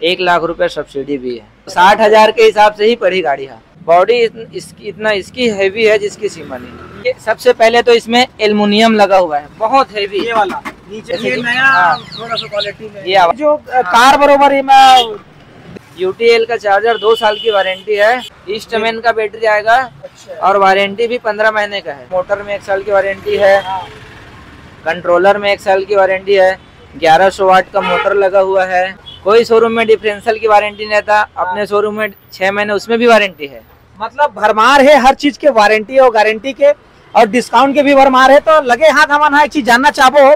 1,00,000 रुपए सब्सिडी भी है। 60,000 के हिसाब से ही पड़ी गाड़ी। हाँ, बॉडी इसकी हैवी है जिसकी सीमा नहीं। ये सबसे पहले तो इसमें एल्युमिनियम लगा हुआ है, बहुत हैवी। ये वाला नीचे ये नया थोड़ा सा क्वालिटी में ये जो कार बरोबर ही में UTL का चार्जर 2 साल की वारंटी है। ईस्टमैन का बैटरी आएगा। अच्छा। और वारंटी भी 15 महीने का है। मोटर में 1 साल की वारंटी है। कंट्रोलर में 1 साल की वारंटी है। 1100 वाट का मोटर लगा हुआ है। कोई शोरूम में डिफरेंशियल की वारंटी नहीं था, अपने शोरूम में 6 महीने उसमें भी वारंटी है। मतलब भरमार है हर चीज के, वारंटी और गारंटी के और डिस्काउंट के भी भरमार है। तो लगे हाथ हमारा एक चीज जानना चाहो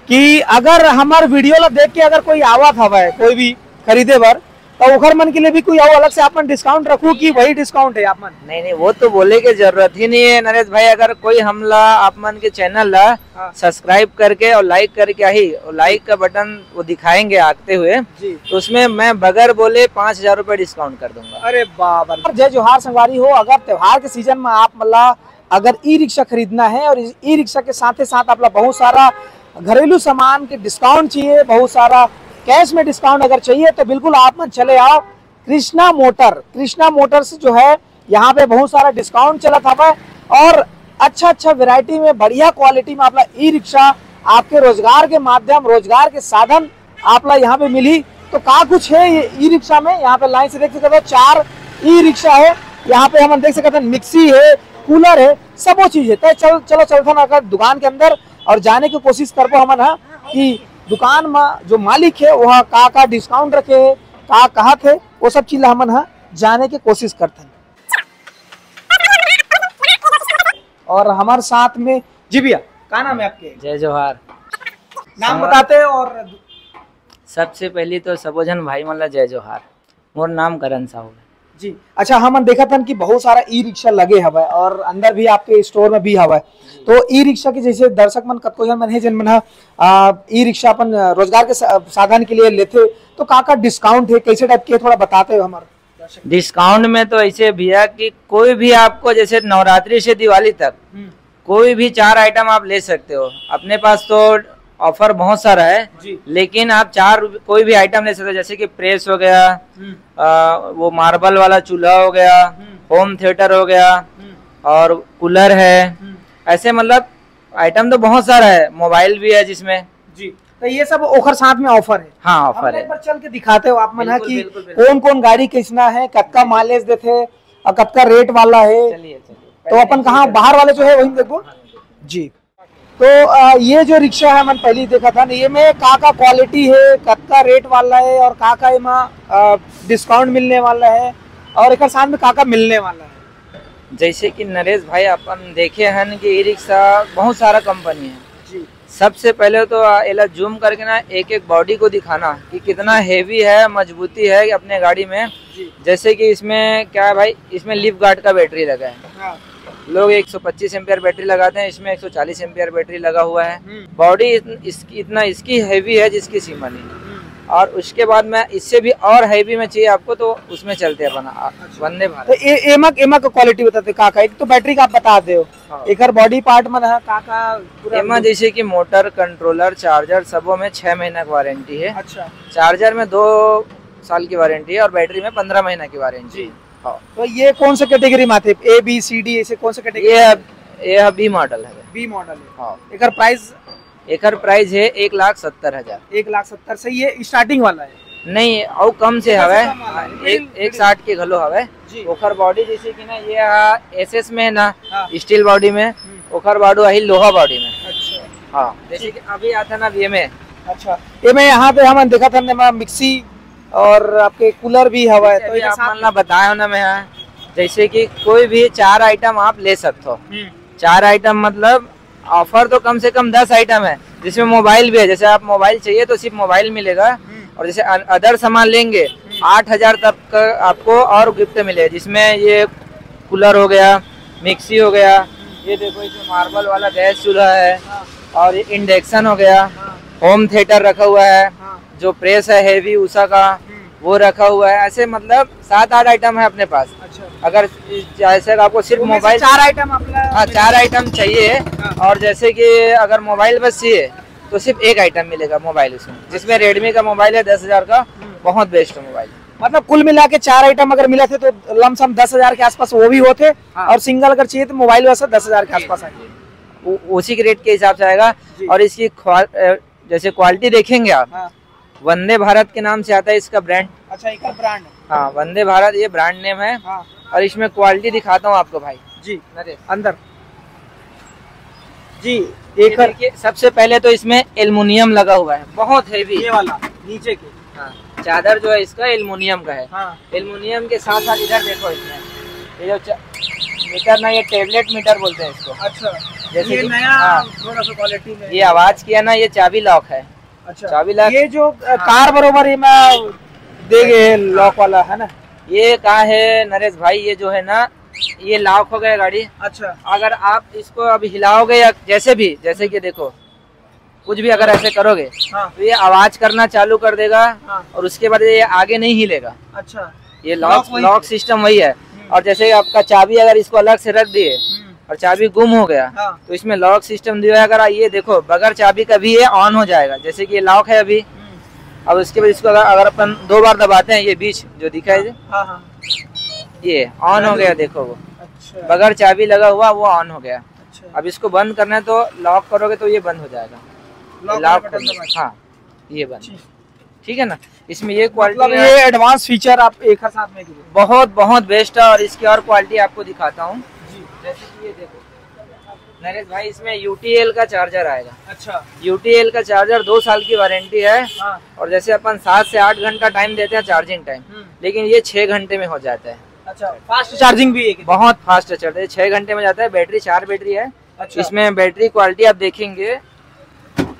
कि अगर हमार वीडियो ला देख के अगर कोई आवत हवा कोई भी खरीदे बर तो ओखर मन के लिए भी कोई अलग से आपन डिस्काउंट रखू कि वही डिस्काउंट है आप मन? नहीं, वो तो बोले की जरूरत ही नहीं है नरेश भाई। अगर कोई हमला आप मन के चैनल ला सब्सक्राइब करके और लाइक करके ही लाइक का बटन वो दिखाएंगे आते हुए तो उसमें मैं बगैर बोले 5,000 रुपए डिस्काउंट कर दूंगा। अरे बाबा। जय जोहार संगवारी हो, अगर त्योहार के सीजन में आप मतलब अगर ई रिक्शा खरीदना है और ई रिक्शा के साथ ही आप बहुत सारा घरेलू सामान के डिस्काउंट चाहिए, बहुत सारा कैश में डिस्काउंट अगर चाहिए तो बिल्कुल आप मन चले आओ कृष्णा मोटर्स जो है यहाँ पे बहुत सारा डिस्काउंट चला था और अच्छा वैरायटी में बढ़िया क्वालिटी में आपला ई रिक्शा आपके रोजगार के माध्यम रोजगार के साधन आपला यहाँ पे मिली। तो का कुछ है ये ई रिक्शा में, यहाँ पे लाइन से देख सकते हो 4 ई रिक्शा है। यहाँ पे हम देख सकते हैं मिक्सी है, कूलर है, सब वो चीज है। तो चलो चलते अगर दुकान के अंदर और जाने की कोशिश करबो हमन है कि दुकान में जो मालिक है वह का डिस्काउंट रखे है, का कहत है, वो सब चीज हमन है जाने की कोशिश करते हैं। और हमारे साथ में जी भैया, क्या नाम है आपके? जय जोहार। नाम बताते और सबसे पहली तो सबोजन भाई मतलब जय जोहार। मोर नाम करण साहू है जी। अच्छा, हम देखा था कि बहुत सारा ई रिक्शा लगे हवा और अंदर भी आपके स्टोर में भी हवा। तो ई रिक्शा के जैसे दर्शक मन कतको जन मन है जिन मन ई रिक्शा अपन रोजगार के साधन के लिए लेते तो का डिस्काउंट है, कैसे टाइप के थोड़ा बताते हो हमारे दर्शक? डिस्काउंट में तो ऐसे भैया कि कोई भी आपको जैसे नवरात्रि से दिवाली तक कोई भी 4 आइटम आप ले सकते हो। अपने पास तो ऑफर बहुत सारा है लेकिन आप 4 कोई भी आइटम ले सकते हो। जैसे कि प्रेस हो गया, वो मार्बल वाला चूल्हा हो गया, होम थिएटर हो गया और कूलर है। ऐसे मतलब आइटम तो बहुत सारा है। मोबाइल भी है जिसमें जी। तो ये सब ओखर साथ में ऑफर है। हाँ, ऑफर है। एक बार चल के दिखाते हो आप मन कि कौन गाड़ी किसना है, कतका माइलेज देते और कतका रेट वाला है। चलिए तो अपन कहाँ बाहर वाले जो है वही देखो जी। तो ये जो रिक्शा है मन पहले देखा था ये में का क्वालिटी है, कतका रेट वाला है और का इमा डिस्काउंट मिलने वाला है और एक साथ में का मिलने वाला है। जैसे कि नरेश भाई अपन देखे हैं कि ई रिक्शा बहुत सारा कंपनी है जी। सबसे पहले तो एला जूम करके ना एक बॉडी को दिखाना कि कितना हेवी है, मजबूती है अपने गाड़ी में जी। जैसे कि इसमें क्या है भाई, इसमें लिफ्ट गार्ड का बैटरी लगा है। लोग 125 एम्पियर बैटरी लगाते हैं, इसमें 140 एम्पियर बैटरी लगा हुआ है। बॉडी इसकी हैवी है जिसकी सीमा नहीं। और उसके बाद में इससे भी और हैवी में चाहिए आपको तो उसमें चलते हैं अपना वंदे भारत। तो एमा का क्वालिटी बताते का एक तो बैटरी का आप बता दे एक बॉडी पार्ट में का एमा जैसे कि मोटर, कंट्रोलर, चार्जर सबों में 6 महीना की वारंटी है। अच्छा। चार्जर में 2 साल की वारंटी है और बैटरी में 15 महीना की वारंटी है। तो ये कौन सा कैटेगरी में आते हैं? A B C D ऐसे कौन सा कैटेगरी? ये बी मॉडल है। बी मॉडल है। हाँ। एकर प्राइस है 1,70,000। 1,70,000 से ये स्टार्टिंग वाला है? नहीं, और कम से हवे 1,60 के घलो हवे। ओखर बॉडी जैसे कि ना ये SS में है ना, स्टील बॉडी में, ओखर बॉडी आई लोहा बॉडी में। अच्छा। हाँ, जैसे कि अभी आता ना ये में। अच्छा, ये में यहाँ पे हम देखा था मिक्सी और आपके कूलर भी हवा है। तो आप बताया ना मैं जैसे कि कोई भी 4 आइटम आप ले सकते हो। 4 आइटम मतलब ऑफर तो कम से कम 10 आइटम है जिसमें मोबाइल भी है। जैसे आप मोबाइल चाहिए तो सिर्फ मोबाइल मिलेगा और जैसे अदर सामान लेंगे 8,000 तक का आपको और गिफ्ट मिलेगा। जिसमें ये कूलर हो गया, मिक्सी हो गया, ये देखो इसमें मार्बल वाला गैस चूल्हा है और ये इंडक्शन हो गया, होम थिएटर रखा हुआ है, जो प्रेस है हेवी उषा का वो रखा हुआ है। ऐसे मतलब 7-8 आइटम है अपने पास। अच्छा। अगर जैसे आपको सिर्फ मोबाइल 4 आइटम हाँ 4 आइटम चाहिए और जैसे कि अगर मोबाइल बस चाहिए तो सिर्फ 1 आइटम मिलेगा मोबाइल उसमें, जिसमें रेडमी का मोबाइल है 10,000 का, बहुत बेस्ट मोबाइल। मतलब कुल मिला के 4 आइटम अगर मिले थे तो लमसम 10,000 के आसपास वो भी होते। हाँ। और सिंगल अगर चाहिए तो मोबाइल वैसे 10,000 के आसपास आएंगे, उसी के रेट के हिसाब से आएगा। और इसकी जैसे क्वालिटी देखेंगे आप, हाँ। वंदे भारत के नाम से आता है इसका ब्रांड। अच्छा, एक ब्रांड। हाँ, वंदे भारत ये ब्रांड नेम है। हाँ। और इसमें क्वालिटी दिखाता हूँ आपको भाई जी, अरे अंदर जी एक देखिए, सबसे पहले तो इसमें एल्युमिनियम लगा हुआ है, बहुत हेवी। ये वाला नीचे के, हाँ, चादर जो है इसका एल्युमिनियम का है। हाँ। एल्युमिनियम के साथ साथ इधर देखो, इसमें ये जो मीटर ना, ये टेबलेट मीटर बोलते हैं इसको। अच्छा, जैसे ये कि नया हाँ, थोड़ा सा क्वालिटी में ये आवाज किया ना, ये चाबी लॉक है। अच्छा, चाबी लॉक ये जो कार बरोबर ही मैं देगे लॉक वाला है ना, ये कहा है नरेश भाई, ये जो है ना, ये लॉक हो गया गाड़ी। अच्छा, अगर आप इसको अभी हिलाओगे या जैसे कि देखो, कुछ भी अगर ऐसे करोगे, हाँ। तो ये आवाज करना चालू कर देगा। हाँ। और उसके बाद ये आगे नहीं हिलेगा। अच्छा, ये लॉक सिस्टम वही है। और जैसे आपका चाबी अगर इसको अलग से रख दिए और चाबी गुम हो गया, हाँ। तो इसमें लॉक सिस्टम दिया है। अगर ये देखो, बगैर चाबी का भी ये ऑन हो जाएगा। जैसे कि ये लॉक है अभी, अब उसके बाद इसको अगर अपन 2 बार दबाते हैं, ये बीच जो दिखा है, हाँ, हाँ। ये ऑन हो गया। देखो, वो अच्छा, बगैर चाबी लगा हुआ वो ऑन हो गया। अच्छा। अब इसको बंद करना है तो लॉक करोगे तो ये बंद हो जाएगा। लॉक, हाँ, ये बंद, ठीक है ना। इसमें ये क्वालिटी, मतलब ये एडवांस फीचर आप एक हर साथ में बहुत बहुत बेस्ट है। और इसकी और क्वालिटी आपको दिखाता हूँ। जैसे कि ये देखो नरेश भाई, इसमें UTL का चार्जर आएगा। अच्छा, UTL का चार्जर 2 साल की वारंटी है। हाँ। और जैसे अपन 7 से 8 घंटा टाइम देते हैं चार्जिंग टाइम, लेकिन ये 6 घंटे में हो जाता है। अच्छा, फास्ट चार्जिंग भी है, बहुत फास्ट चलता है, 6 घंटे में जाता है। बैटरी 4 बैटरी है। अच्छा। इसमें बैटरी क्वालिटी आप देखेंगे,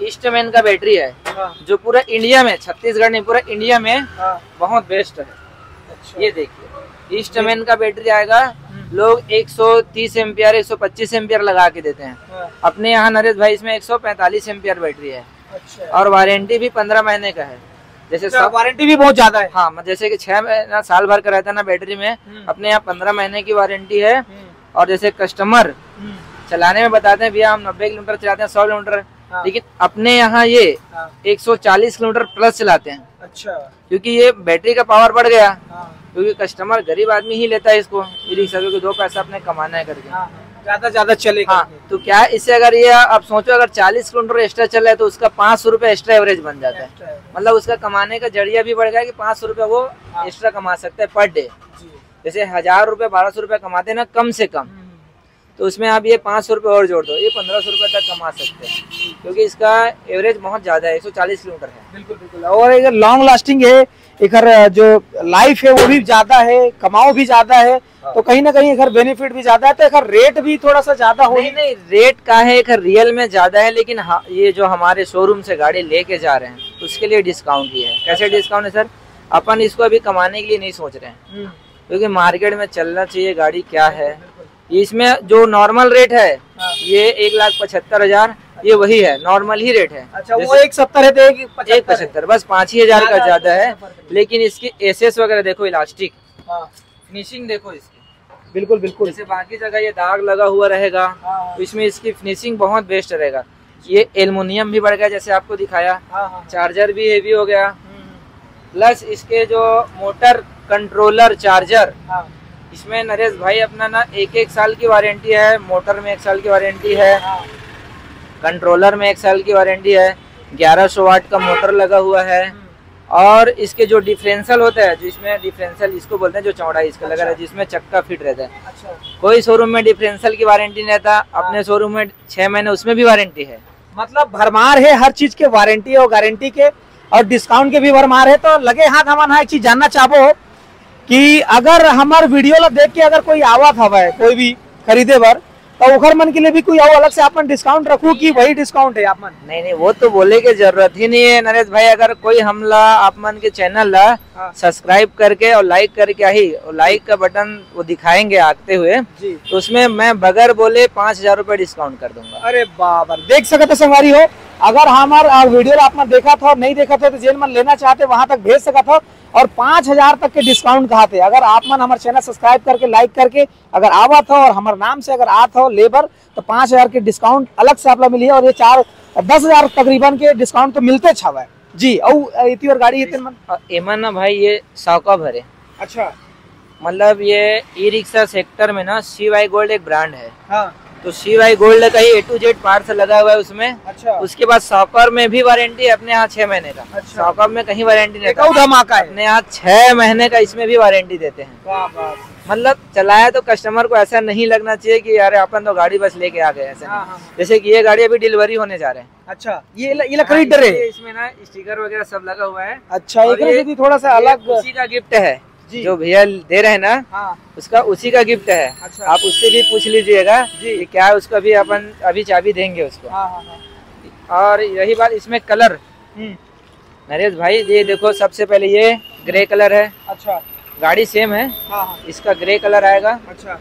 ईस्टमैन का बैटरी है, हाँ। जो पूरा इंडिया में, छत्तीसगढ़ नहीं पूरा इंडिया में हाँ। बहुत बेस्ट है। अच्छा। ये देखिए, ईस्टमैन का बैटरी आएगा। लोग 130 एम्पियर 125 एम्पियर लगा के देते हैं। हाँ। अपने यहाँ नरेश भाई इसमें 145 एम्पियर बैटरी है। अच्छा। और वारंटी भी 15 महीने का है। जैसे अच्छा, वारंटी भी बहुत ज्यादा है। हाँ, जैसे कि 6 महीना साल भर का रहता है ना बैटरी में, अपने यहाँ 15 महीने की वारंटी है। और जैसे कस्टमर चलाने में बताते हैं, भैया हम 90 किलोमीटर चलाते हैं, 100 किलोमीटर, हाँ। लेकिन अपने यहाँ ये 140 किलोमीटर प्लस चलाते हैं। अच्छा, क्योंकि ये बैटरी का पावर बढ़ गया। हाँ। क्योंकि कस्टमर गरीब आदमी ही लेता है इसको, ई रिक्शा, क्योंकि 2 पैसा अपने कमाना है करके। हाँ, ज्यादा चलेगा। हाँ, तो क्या है, इससे अगर ये आप सोचो, अगर 40 किलोमीटर एक्स्ट्रा चल रहा है तो उसका 500 रुपए एक्स्ट्रा एवरेज बन जाता है। मतलब उसका कमाने का जरिया भी बढ़ गया कि 500 रुपए वो एक्स्ट्रा कमा सकता है पर डे। जैसे 1000 रुपए 1200 रुपए कमाते हैं ना कम से कम, तो उसमें आप ये 500 रुपए और जोड़ दो, ये 1500 रुपए तक कमा सकते हैं। क्योंकि इसका एवरेज बहुत ज्यादा है, 140 किलोमीटर है। बिल्कुल बिल्कुल। और एक लॉन्ग लास्टिंग है, एक जो लाइफ है वो भी ज्यादा है, कमाओ भी ज्यादा है। तो कहीं ना कहीं एक बेनिफिट भी ज्यादा है, तो एक रेट भी थोड़ा सा ज्यादा हो। नहीं, रेट का है, एक रियल में ज्यादा है, लेकिन ये जो हमारे शोरूम से गाड़ी लेके जा रहे हैं उसके लिए डिस्काउंट ही है। कैसे डिस्काउंट है सर? अपन इसको अभी कमाने के लिए नहीं सोच रहे हैं, क्योंकि मार्केट में चलना चाहिए गाड़ी क्या है। इसमें जो नॉर्मल रेट है ये 1,75,000, ये वही है, नॉर्मल ही रेट है। अच्छा, वो 170 है तो 1,75, बस 5 ही हजार का ज्यादा है। लेकिन इसकी एसएस वगैरह देखो, इलास्टिक फिनिशिंग देखो इसकी, बिल्कुल बिल्कुल। जैसे बाकी जगह ये दाग लगा हुआ रहेगा, तो इसमें इसकी फिनिशिंग बहुत बेस्ट रहेगा। ये एल्युमिनियम भी बढ़ गया, जैसे आपको दिखाया। चार्जर भी हेवी हो गया, प्लस इसके जो मोटर कंट्रोलर चार्जर, इसमें नरेश भाई अपना ना 1 साल की वारंटी है। मोटर में 1 साल की वारंटी है, कंट्रोलर में 1 साल की वारंटी है। 1100 वाट का मोटर लगा हुआ है। और इसके जो डिफरेंशियल होता है, जो इसमें डिफरेंशियल इसको बोलते हैं, जो चौड़ाई इसका लगा है, जिसमें चक्का फिट रहता है। कोई शोरूम में डिफरेंशियल की वारंटी नहीं रहता, अपने शोरूम में 6 महीने उसमें भी वारंटी है। मतलब भरमार है हर चीज के, वारंटी और गारंटी के, और डिस्काउंट के भी भरमार है। तो लगे हाथ हमारा एक चीज जानना चाहो कि अगर हमार वीडियो ला देख के अगर कोई आवत हवा, कोई भी खरीदे बर, तो ओखर मन के लिए भी कोई अलग से अपन डिस्काउंट रखू कि वही डिस्काउंट है आप मन? नहीं, वो तो बोले की जरूरत ही नहीं है नरेश भाई। अगर कोई हमला आप मन के चैनल ला सब्सक्राइब करके और लाइक करके ही, और लाइक का बटन वो दिखाएंगे आते हुए, तो उसमें मैं बगैर बोले 5,000 रुपए डिस्काउंट कर दूंगा। अरे बाबर, देख सकते संगवारी हो, अगर हमारा वीडियो आपने देखा था और नहीं देखा था तो जेन मन लेना चाहते वहां तक भेज सका था। और 5,000 तक के डिस्काउंट कहा थे। अगर आप मन हमारे चैनल सब्सक्राइब करके लाइक करके अगर आवा था और हमारे नाम से अगर आता हो लेबर, तो 5,000 के डिस्काउंट अलग से आप मिली है। और ये 10,000 तकरीबन के डिस्काउंट तो मिलते छावा है, जी और इतनी और गाड़ी इतने मन एमन ना भाई ये साउका भरे। अच्छा मतलब ये ई रिक्शा सेक्टर में ना CY गोल्ड एक ब्रांड है। हाँ तो CY गोल्ड का ही A to Z पार्ट्स लगा हुआ है उसमें। अच्छा उसके बाद सॉकर में भी वारंटी है अपने यहाँ 6 महीने का। अच्छा। सॉकर में कहीं वारंटी नहीं एक देता, और धमाका है। अपने यहाँ 6 महीने का इसमें भी वारंटी देते हैं। वाह बात। मतलब चलाया तो कस्टमर को ऐसा नहीं लगना चाहिए कि यार अपन तो गाड़ी बस लेके आ गए, ऐसा हाँ, नहीं। हाँ। जैसे कि ये गाड़ी अभी डिलीवरी होने जा रहे हैं। अच्छा ये लकड़ी डरे। इसमें ना स्टिकर वगैरह सब लगा हुआ है। अच्छा और ये- एक थोड़ा सा अलग उसी का गिफ्ट है जी। जो भैया दे रहे हैं ना, हाँ उसका उसी का गिफ्ट है। अच्छा। आप उससे भी पूछ लीजिएगा जी। कि क्या है उसका भी अपन अभी चाबी देंगे उसको। हाँ हाँ हाँ। और यही बात इसमें कलर नरेश भाई, ये देखो सबसे पहले ये ग्रे कलर है। अच्छा गाड़ी सेम है, हाँ हाँ इसका ग्रे कलर आएगा। अच्छा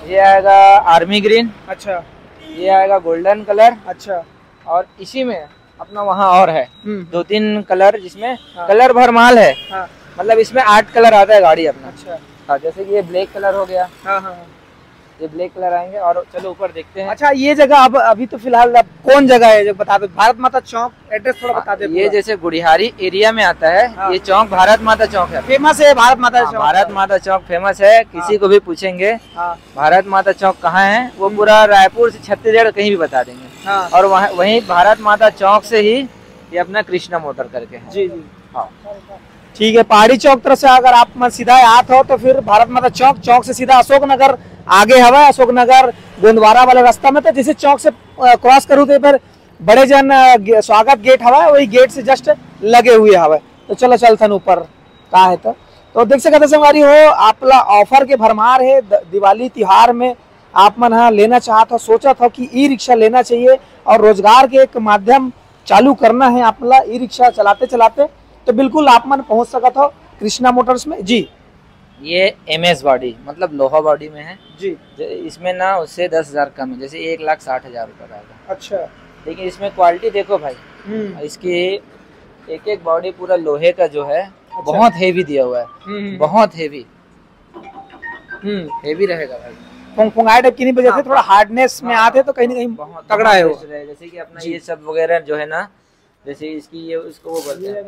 ये आएगा आर्मी ग्रीन, अच्छा ये आएगा गोल्डन कलर। अच्छा और इसी में अपना वहाँ और है हम्म 2-3 कलर, जिसमें हाँ। कलर भरमाल है। हाँ मतलब इसमें 8 कलर आता है गाड़ी अपना। अच्छा हाँ, जैसे कि ये ब्लैक कलर हो गया, हाँ हाँ हाँ। ये ब्लैक कलर आएंगे। और चलो ऊपर देखते हैं। अच्छा ये जगह अब अभी तो फिलहाल अब कौन जगह है जो बता दो, भारत माता चौक एड्रेस थोड़ा बता दे। ये जैसे गुड़िहारी एरिया में आता है। हाँ। ये चौक भारत माता चौक है। फेमस है भारत माता हाँ, चौक। भारत माता चौक फेमस है। किसी को भी पूछेंगे हाँ भारत माता चौक कहाँ है, वो पूरा रायपुर से छत्तीसगढ़ कहीं भी बता देंगे। हाँ और वहीं भारत माता चौक से ही ये अपना कृष्णा मोटर करके है। जी जी हाँ। ठीक है। पहाड़ी चौक तरफ से अगर आप सीधा आते हो तो फिर भारत माता चौक, चौक से सीधा अशोक नगर आगे हवा, अशोक नगर गोंदवारा वाले रास्ता में। तो जैसे चौक से क्रॉस करूँ तो फिर बड़े जन स्वागत गेट हवा, वही गेट से जस्ट लगे हुए हवा। तो चलो चलथन ऊपर का है। तो देख सकते संगवारी हो आपला ऑफर के भरमार है। दिवाली त्योहार में आप मन हाँ लेना चाहत हो, सोचा था कि ई रिक्शा लेना चाहिए और रोजगार के एक माध्यम चालू करना है आपला ई रिक्शा चलाते चलाते, तो बिल्कुल आप मन पहुंच सकत हो कृष्णा मोटर्स में जी। ये MS बॉडी मतलब लोहा बॉडी में है जी इसमें ना उससे 10,000 कम है, जैसे 1,60,000 रुपये का आएगा। अच्छा लेकिन इसमें क्वालिटी देखो भाई, इसकी एक एक बॉडी पूरा लोहे का जो है बहुत हेवी दिया हुआ है। बहुत हेवी रहेगा भाई। फुंगाई टाइप की नहीं बजाते, थोड़ा हार्डनेस में आते तो कहीं ना कहीं बहुत तगड़ा है वो। जैसे कि अपना ये सब वगैरह जो है ना, जैसे इसकी ये उसको वो बोलते हैं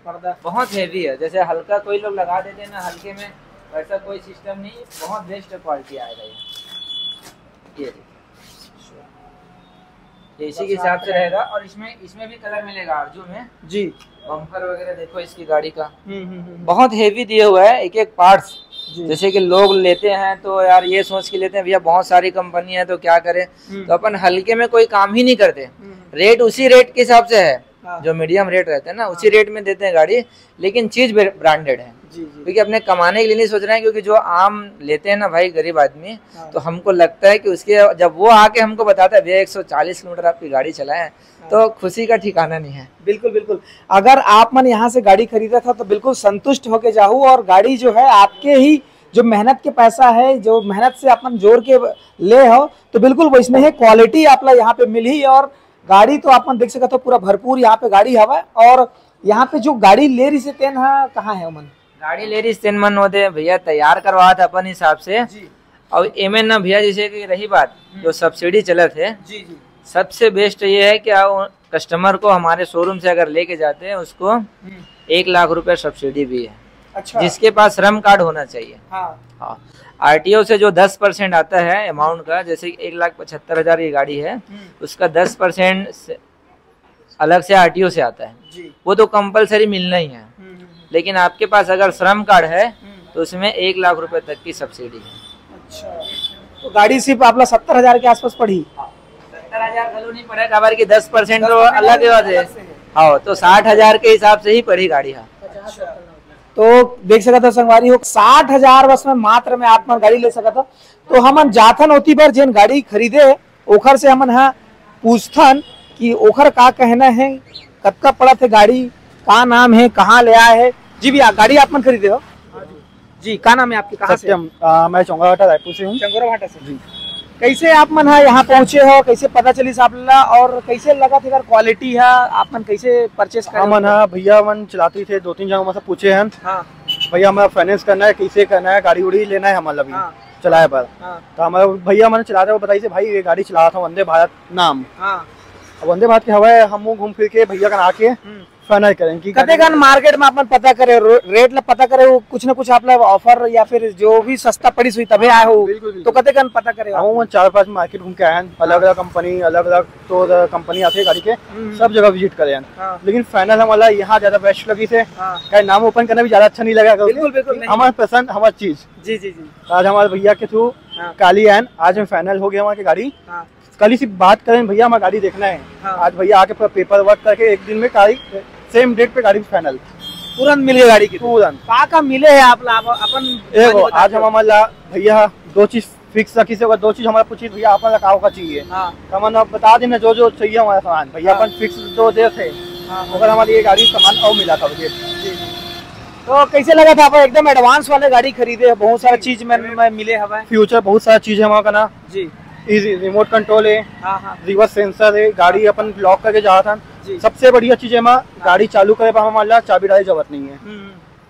पर्दा, बहुत हेवी है। जैसे हल्का कोई लोग लगा देते हैं ना हल्के में, वैसा कोई सिस्टम नहीं, बहुत बेस्ट क्वालिटी आएगा ये इसी के हिसाब से रहेगा। और इसमें भी कलर मिलेगा अर्जुन में जी। बम्पर वगैरह देखो इसकी गाड़ी का बहुत हेवी दिया हुआ है, एक एक पार्ट्स। जैसे कि लोग लेते हैं तो यार ये सोच के लेते हैं भैया बहुत सारी कंपनी है तो क्या करें, तो अपन हल्के में कोई काम ही नहीं करते। रेट उसी रेट के हिसाब से है, जो मीडियम रेट रहते हैं ना उसी रेट में देते हैं गाड़ी, लेकिन चीज ब्रांडेड है। क्योंकि अपने कमाने के लिए नहीं सोच रहे हैं, क्योंकि जो आम लेते हैं ना भाई गरीब आदमी, तो हमको लगता है कि उसके जब वो आके हमको बताता है भैया 140 किलोमीटर आपकी गाड़ी चलाएं, तो खुशी का ठिकाना नहीं है। बिल्कुल बिल्कुल। अगर आप मन यहाँ से गाड़ी खरीदा था तो बिल्कुल संतुष्ट होके जाओ, और गाड़ी जो है आपके ही जो मेहनत के पैसा है, जो मेहनत से अपन जोड़ के ले हो, तो बिल्कुल वैसने ही क्वालिटी आप यहाँ पे मिली। और गाड़ी तो अपन देख सकते हो पूरा भरपूर यहाँ पे गाड़ी हवा। और यहाँ पे जो गाड़ी ले रही से तेन कहाँ है मन गाड़ी ले रही तेन मन होते भैया तैयार करवा था अपन हिसाब से जी। और एमएन ना भैया, जैसे कि रही बात जो सब्सिडी चले थे जी जी, सबसे बेस्ट ये है कि कस्टमर को हमारे शोरूम से अगर लेके जाते हैं उसको 1 लाख रुपए सब्सिडी भी है। अच्छा। जिसके पास श्रम कार्ड होना चाहिए। हाँ। RTO से जो 10% आता है अमाउंट का, जैसे 1,75,000 की गाड़ी है उसका 10% अलग से RTO से आता है जी। वो तो कंपलसरी मिलना ही है। लेकिन आपके पास अगर श्रम कार्ड है तो उसमें 1 लाख रुपए तक की सब्सिडी है। अच्छा। तो गाड़ी सिर्फ आपला 70,000 के आसपास पड़ी। 70,000 गलो नहीं पड़ेगा, हमारे की 10% तो अलग बात है। हाँ, तो 60,000 के हिसाब से ही पड़ी गाड़ी। हाँ, तो देख सकते हो संगवारी हो 60,000 बस में मात्र में आप मन गाड़ी ले सकते हो। तो हमन जाथन होती बार जिन गाड़ी खरीदे ओखर से हमन हाँ पूछथन कि ओखर का कहना है, कतका पड़ा थे गाड़ी, का नाम है, कहाँ ले आए है। जी भैया गाड़ी आप मन खरीदे हो जी, का नाम है आपके, कहाँ से? मैं चौंगाघाटा रायपुर से हूँ। चंगोराघाटा से जी। कैसे आप मन यहाँ पहुँचे हो, कैसे पता चली आपला, और कैसे लगा थे क्वालिटी है, आप मन कैसे परचेस कर? मन भैया मन चलाती थे, 2-3 जगह से पूछे हैं भैया हमें फाइनेंस करना है, कैसे करना है, गाड़ी उड़ी लेना है हमारा भी चलाए पर। तो हमारे भैया मैंने चलाते हुए बताई थे भाई ये गाड़ी चला था वंदे भारत नाम। वंदे भारत के हवाए हम घूम फिर के भैया का आके फाइनल करें कि कते गन मार्केट में अपन पता करे रेट ला पता करे वो कुछ न कुछ आप ऑफर या फिर जो भी सस्ता पड़ी हुई तबे आए हो। तो कते गन पता करे हम 4-5 मार्केट घूम के आए हैं, अलग अलग कंपनी, अलग अलग तो कंपनी आती है गाड़ी के, सब जगह विजिट करे हैं। लेकिन फाइनल हमारा यहाँ ज्यादा बेस्ट लगी थे। नाम ओपन करना भी ज्यादा अच्छा नहीं लगा, बिल्कुल हमारे पसंद हमारी चीज। जी जी जी। आज हमारे भैया के थ्रू काली एन आज में फाइनल हो गया हमारी गाड़ी। कल ही सिर्फ बात करें भैया हमारी गाड़ी देखना है, आज भैया आके पूरा पेपर वर्क करके एक दिन में गाड़ी सेम डेट पे गाड़ी फाइनल तुरंत मिले गाड़ी की तुरंत का मिले है आप अपन। आज हम हमारा भैया 2 चीज फिक्स रखी से, 2 चीज हमारा पूछी भैया अपन का का चाहिए, तो हमने बता देना जो जो चाहिए हमारा सामान। भैया अपन फिक्स 2 दे थे, अगर हमारी ये गाड़ी सामान और मिला था मुझे। तो कैसे लगा था आप एकदम एडवांस वाले गाड़ी खरीदे, बहुत सारा चीज में मिले हवा फ्यूचर बहुत सारा चीज है हमारा ना जी। इजी रिमोट कंट्रोल है, रिवर्स सेंसर है, गाड़ी अपन लॉक करके जा रहा था। सबसे बढ़िया चीज है गाड़ी चालू करे हमारा चाबी डाली जरूरत नहीं है,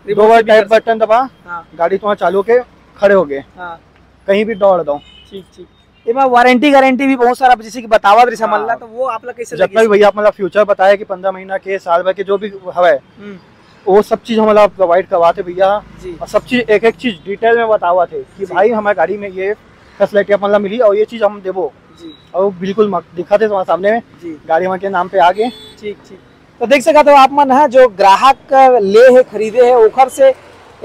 2 बार टाइप बटन दबा गाड़ी तुम्हारा चालू के खड़े हो गए, कहीं भी दौड़ दो। ठीक ठीक। ये वारंटी गारंटी भी बहुत सारा जैसे कि बतावा रही समझला, तो वो आप लोग कैसे जब तक भैया मतलब फ्यूचर बताया कि 15 महीना के साल भर के जो भी है वो सब चीज हमारा प्रोवाइड करवाते भैया, और सब चीज एक एक चीज डिटेल में बतावा थे कि भाई हमारी गाड़ी में ये फैसिलिटी मतलब मिली और ये चीज हम देवो, और बिल्कुल दिखाते तुम्हारे सामने में गाड़ी हमारे नाम पे आगे। ठीक ठीक। तो देख सका तो आप मन है जो ग्राहक ले है खरीदे है ओखर से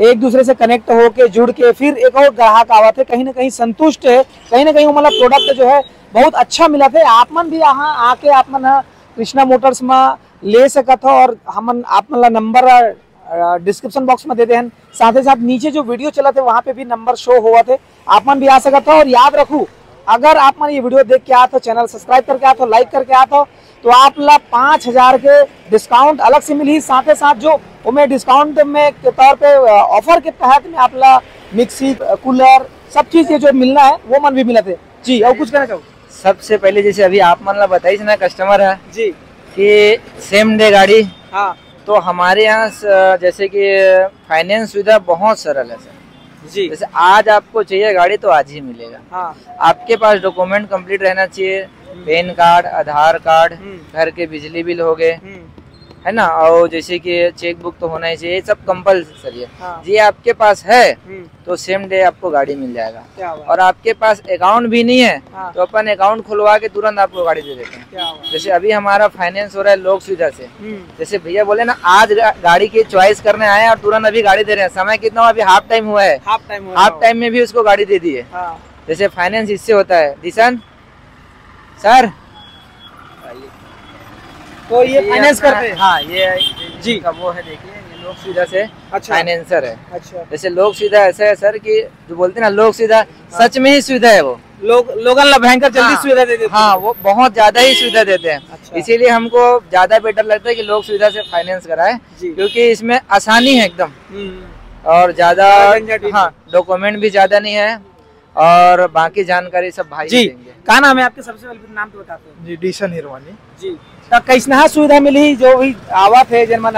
एक दूसरे से कनेक्ट होके जुड़ के फिर एक और ग्राहक आवा थे, कहीं ना कहीं संतुष्ट है, कहीं ना कहीं मतलब प्रोडक्ट जो है बहुत अच्छा मिला थे। आप मन भी यहाँ आके आप मन कृष्णा मोटर्स में ले सकत हो, और हम आप मन नंबर डिस्क्रिप्शन बॉक्स में दे दे हैं, साथ ही साथ नीचे जो वीडियो चला थे वहाँ पे भी नंबर शो हुआ थे, आप मन भी आ सकत हो। और याद रखू अगर आप मन ये वीडियो देख के आते हो, चैनल सब्सक्राइब करके आते हो, लाइक करके आते हो, तो आप ला 5000 के डिस्काउंट अलग से मिली, साथ ही साथ जो उमें डिस्काउंट में के तौर पे ऑफर के तहत में आप ला मिक्सी कूलर सब चीज ये जो मिलना है वो मन भी मिला थे जी। और कुछ कहना चाहो? सबसे पहले जैसे अभी आप मन ला बताइए ना कस्टमर है जी कि सेम डे गाड़ी, हाँ, तो हमारे यहाँ जैसे कि फाइनेंस सुविधा बहुत सरल है सर जी। जैसे आज आपको चाहिए गाड़ी तो आज ही मिलेगा। हाँ। आपके पास डॉक्यूमेंट कंप्लीट रहना चाहिए, पैन कार्ड, आधार कार्ड, घर के बिजली बिल हो गए, है ना, और जैसे कि चेक बुक तो होना ही चाहिए, सब कंपलसरी है। हाँ। ये आपके पास है तो सेम डे आपको गाड़ी मिल जाएगा। और आपके पास अकाउंट भी नहीं है हाँ। तो अपन अकाउंट खुलवा के तुरंत आपको गाड़ी दे देते हैं। जैसे अभी हमारा फाइनेंस हो रहा है लोक सुविधा से, जैसे भैया बोले ना आज गाड़ी की चॉइस करने आए हैं और तुरंत अभी गाड़ी दे रहे हैं। समय कितना हुआ? अभी हाफ टाइम हुआ है, हाफ टाइम में भी उसको गाड़ी दे दी है। जैसे फाइनेंस इससे होता है। दिशन सर तो ये फाइनेंस करते हैं? हाँ, ये जी का वो है, देखिए ये लोक सुविधा से अच्छा फाइनेंसर है। अच्छा। जैसे लोक सुविधा ऐसा है सर कि जो बोलते हैं ना लोक सुविधा, सच में ही सुविधा है वो। लोगन भयंकर जल्दी सुविधा दे देते हैं। हाँ, वो बहुत ज्यादा ही सुविधा देते हैं। अच्छा। इसीलिए हमको ज्यादा बेटर लगता है कि लोक सुविधा से फाइनेंस कराए, क्योंकि इसमें आसानी है एकदम, और ज्यादा हाँ डॉक्यूमेंट भी ज्यादा नहीं है, और बाकी जानकारी सब भाई जी देंगे। क्या नाम है आपके? सबसे पहले नाम तो बताते हैं जी। डिशन हिरवानी जी। तो कैसना सुविधा मिली जो भी आवा थे जन मन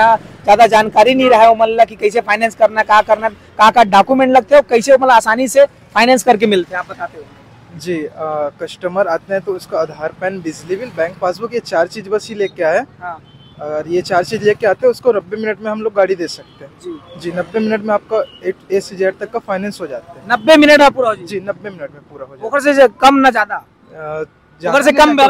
ज्यादा जानकारी नहीं रहा मतलब कि कैसे फाइनेंस करना, का करना, का डॉक्यूमेंट लगते हो, कैसे मतलब आसानी से फाइनेंस करके मिलते हैं, आप बताते हो जी। कस्टमर आते हैं तो उसका आधार, पैन, बिजली बिल, बैंक पासबुक, ये 4 चीज बस ही लेके आए। हाँ। और ये 4 चीज लेके आते हैं, उसको 90 मिनट में हम लोग गाड़ी दे सकते हैं जी। 90 मिनट में आपका A से Z तक का फाइनेंस हो जाता है। 90 मिनट में पूरा हो जी, 90 मिनट में पूरा हो जाता है। ओकर से कम ना ज्यादा? ओकर से कम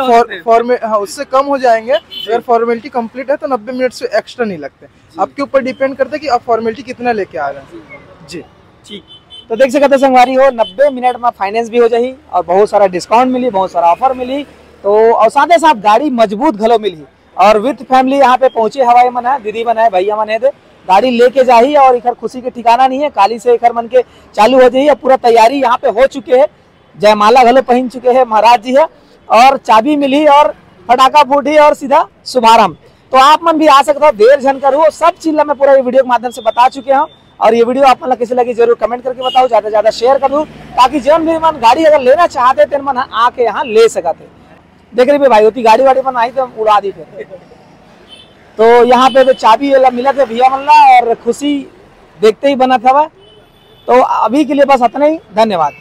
हाँ, उससे कम हो जाएंगे। अगर फॉर्मेलिटी कंप्लीट है तो 90 मिनट से एक्स्ट्रा नहीं लगते। आपके ऊपर डिपेंड करता है कि आप फॉर्मेलिटी कितना लेके आ रहे हैं जी। ठीक। तो देख सकते संगवारी हो 90 मिनट में फाइनेंस भी हो जाही, और बहुत सारा डिस्काउंट मिली, बहुत सारा ऑफर मिली, तो और साथ ही साथ गाड़ी मजबूत घलो मिली, और विथ फैमिली यहाँ पे पहुंचे हवाई मन है, दीदी मन है, भैया मन है, गाड़ी लेके जाही, और इधर खुशी के ठिकाना नहीं है, काली से इधर मन के चालू हो जाही। और पूरा तैयारी यहाँ पे हो चुके है, जयमाला घलो पहन चुके हैं महाराज जी है, और चाबी मिली और फटाका फूटी और सीधा शुभारंभ। तो आप मन भी आ सकते हो, देर झन करो, सब चीज मैं पूरा ये वीडियो के माध्यम से बता चुके हैं। और ये वीडियो आप मन कैसे लगी जरूर कमेंट करके बताओ, ज्यादा से ज्यादा शेयर कर दो, ताकि जन भी मन गाड़ी अगर लेना चाहते तेन मन आके यहाँ ले सकते। देख रहे भाई होती गाड़ी वाड़ी मन आई तो उड़ा दी थे। तो यहाँ पे तो चाबी मिला था भैया मन ला, और खुशी देखते ही बना था। तो अभी के लिए बस इतना ही, धन्यवाद।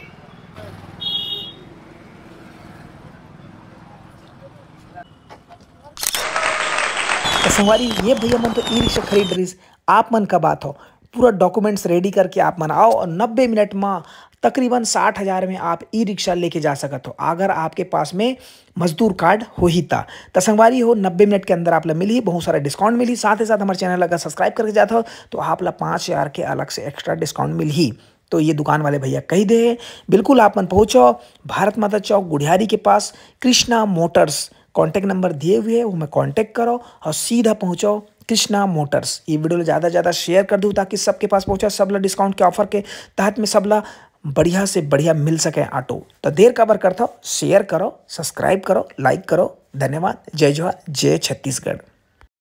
संगवारी ये भैया मन तो ई रिक्शा खरीद रही, आप मन का बात हो पूरा डॉक्यूमेंट्स रेडी करके आप मन आओ और 90 मिनट में तकरीबन 60,000 में आप ई रिक्शा लेके जा सकते हो, अगर आपके पास में मजदूर कार्ड हो ही था। तो संगवारी हो 90 मिनट के अंदर आप ला मिली बहुत सारा डिस्काउंट मिली। साथ ही साथ हमारे चैनल अगर सब्सक्राइब करके जाता हो तो आप ला 5,000 के अलग से एक्स्ट्रा डिस्काउंट मिल ही। तो ये दुकान वाले भैया कही दे, बिल्कुल आप मन पहुँचो भारत माता चौक गुढ़ियारी के पास कृष्णा मोटर्स, कॉन्टैक्ट नंबर दिए हुए है, वो में कॉन्टैक्ट करो और सीधा पहुँचो कृष्णा मोटर्स। ये वीडियो ज़्यादा से ज़्यादा शेयर कर दूँ ताकि सबके पास पहुँचे, सब ला डिस्काउंट के ऑफर के तहत में सब ला बढ़िया से बढ़िया मिल सके ऑटो। तो देर कबर करता हो, शेयर करो, सब्सक्राइब करो, लाइक करो। धन्यवाद। जय जोहार, जय छत्तीसगढ़।